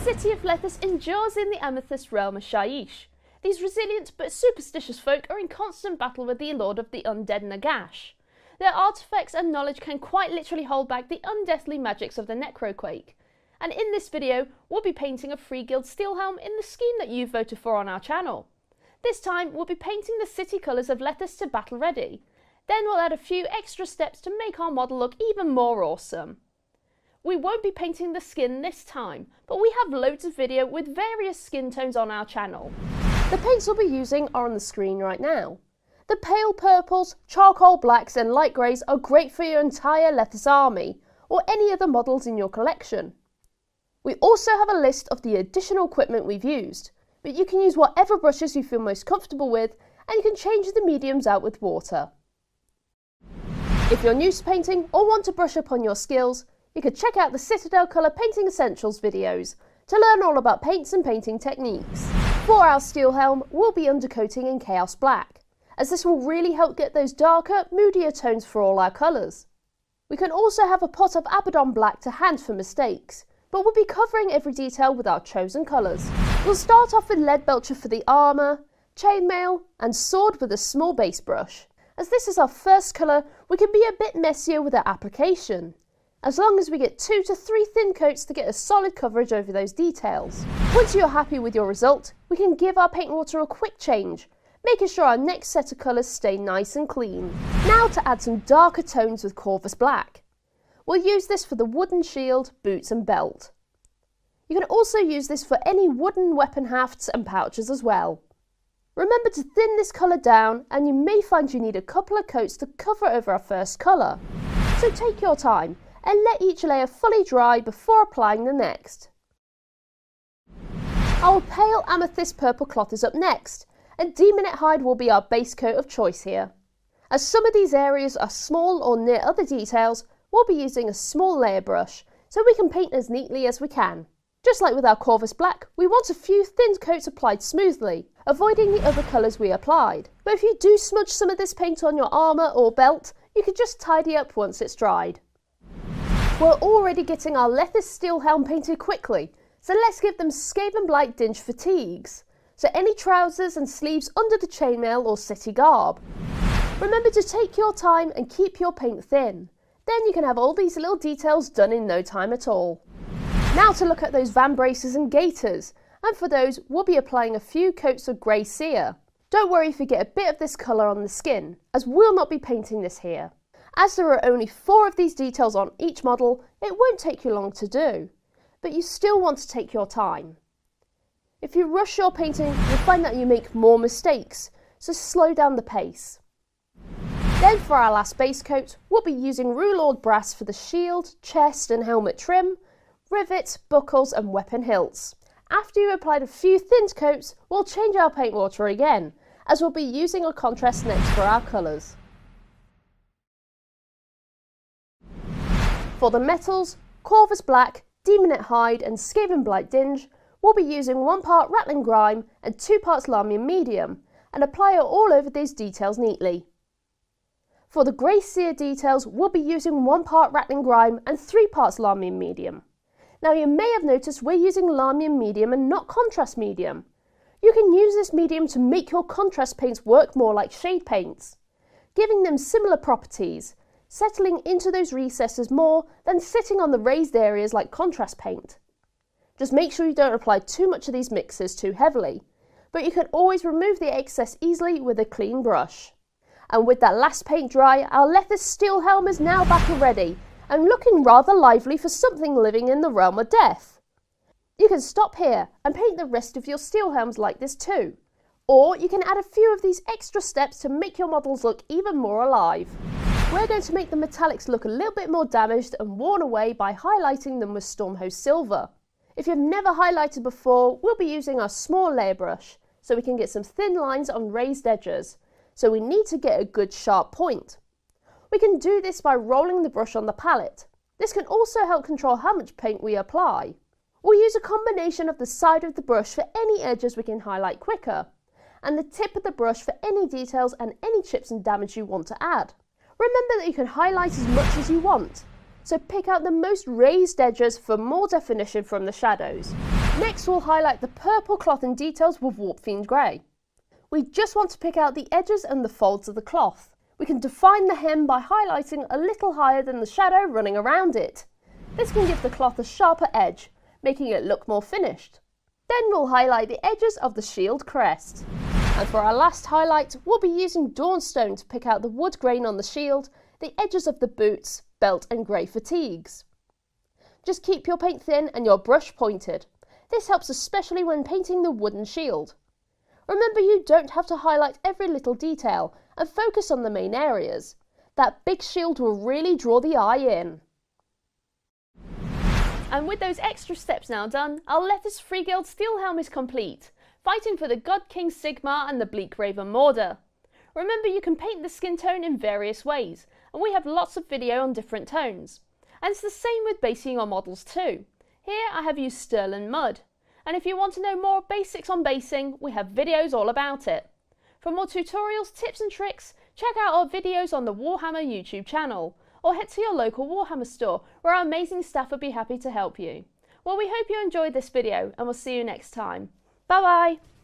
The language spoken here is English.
city of Lethis endures in the amethyst realm of Shaiish. These resilient but superstitious folk are in constant battle with the Lord of the Undead Nagash. Their artifacts and knowledge can quite literally hold back the undeathly magics of the Necroquake. And in this video, we'll be painting a Free Guild Steelhelm in the scheme that you've voted for on our channel. This time, we'll be painting the city colours of Lethis to battle ready. Then we'll add a few extra steps to make our model look even more awesome. We won't be painting the skin this time, but we have loads of video with various skin tones on our channel. The paints we'll be using are on the screen right now. The pale purples, charcoal blacks and light greys are great for your entire Lethis army, or any other models in your collection. We also have a list of the additional equipment we've used, but you can use whatever brushes you feel most comfortable with, and you can change the mediums out with water. If you're new to painting or want to brush up on your skills, you can check out the Citadel Colour Painting Essentials videos to learn all about paints and painting techniques. For our Steelhelm, we'll be undercoating in Chaos Black, as this will really help get those darker, moodier tones for all our colours. We can also have a pot of Abaddon Black to hand for mistakes, but we'll be covering every detail with our chosen colours. We'll start off with Lead Belcher for the armour, chainmail and sword with a small base brush. As this is our first colour, we can be a bit messier with our application, as long as we get 2 to 3 thin coats to get a solid coverage over those details. Once you're happy with your result, we can give our paint water a quick change, making sure our next set of colours stay nice and clean. Now to add some darker tones with Corvus Black. We'll use this for the wooden shield, boots and belt. You can also use this for any wooden weapon hafts and pouches as well. Remember to thin this colour down, and you may find you need a couple of coats to cover over our first colour. So take your time and let each layer fully dry before applying the next. Our pale amethyst purple cloth is up next, and Demonite Hide will be our base coat of choice here. As some of these areas are small or near other details, we'll be using a small layer brush so we can paint as neatly as we can. Just like with our Corvus Black, we want a few thin coats applied smoothly, avoiding the other colours we applied. But if you do smudge some of this paint on your armour or belt, you can just tidy up once it's dried. We're already getting our Lethis Steelhelm painted quickly, so let's give them Skaven Blight Dinge fatigues. So any trousers and sleeves under the chainmail or city garb. Remember to take your time and keep your paint thin. Then you can have all these little details done in no time at all. Now to look at those van braces and gaiters, and for those we'll be applying a few coats of grey cere. Don't worry if you get a bit of this colour on the skin, as we'll not be painting this here. As there are only 4 of these details on each model, it won't take you long to do, but you still want to take your time. If you rush your painting, you'll find that you make more mistakes, so slow down the pace. Then for our last base coat, we'll be using Rulord Brass for the shield, chest and helmet trim, rivets, buckles and weapon hilts. After you've applied a few thin coats, we'll change our paint water again, as we'll be using a contrast next for our colours. For the metals, Corvus Black, Demonite Hide and Skaven Blight Dinge, we'll be using 1 part Rattling Grime and 2 parts Larmium Medium, and apply it all over these details neatly. For the grey cere details, we'll be using 1 part Rattling Grime and 3 parts Larmium Medium. Now you may have noticed we're using Larmium Medium and not Contrast Medium. You can use this medium to make your contrast paints work more like shade paints, giving them similar properties, settling into those recesses more than sitting on the raised areas like contrast paint. Just make sure you don't apply too much of these mixes too heavily, but you can always remove the excess easily with a clean brush. And with that last paint dry, our Lethis Steelhelm is now battle ready, and looking rather lively for something living in the realm of death. You can stop here and paint the rest of your Steelhelms like this too, or you can add a few of these extra steps to make your models look even more alive. We're going to make the metallics look a little bit more damaged and worn away by highlighting them with Stormhost Silver. If you've never highlighted before, we'll be using our small layer brush, so we can get some thin lines on raised edges, so we need to get a good sharp point. We can do this by rolling the brush on the palette. This can also help control how much paint we apply. We'll use a combination of the side of the brush for any edges we can highlight quicker, and the tip of the brush for any details and any chips and damage you want to add. Remember that you can highlight as much as you want, so pick out the most raised edges for more definition from the shadows. Next, we'll highlight the purple cloth and details with Warp Fiend Grey. We just want to pick out the edges and the folds of the cloth. We can define the hem by highlighting a little higher than the shadow running around it. This can give the cloth a sharper edge, making it look more finished. Then we'll highlight the edges of the shield crest. And for our last highlight, we'll be using Dawnstone to pick out the wood grain on the shield, the edges of the boots, belt and grey fatigues. Just keep your paint thin and your brush pointed. This helps especially when painting the wooden shield. Remember, you don't have to highlight every little detail and focus on the main areas. That big shield will really draw the eye in. And with those extra steps now done, our Lettuce Free Guild Steel Helm is complete, fighting for the God King Sigmar and the Bleak Raven Morder. Remember, you can paint the skin tone in various ways, and we have lots of video on different tones. And it's the same with basing your models too. Here I have used Sterling Mud, and if you want to know more basics on basing, we have videos all about it. For more tutorials, tips and tricks, check out our videos on the Warhammer YouTube channel, or head to your local Warhammer store where our amazing staff will be happy to help you. Well, we hope you enjoyed this video and we'll see you next time. Bye bye!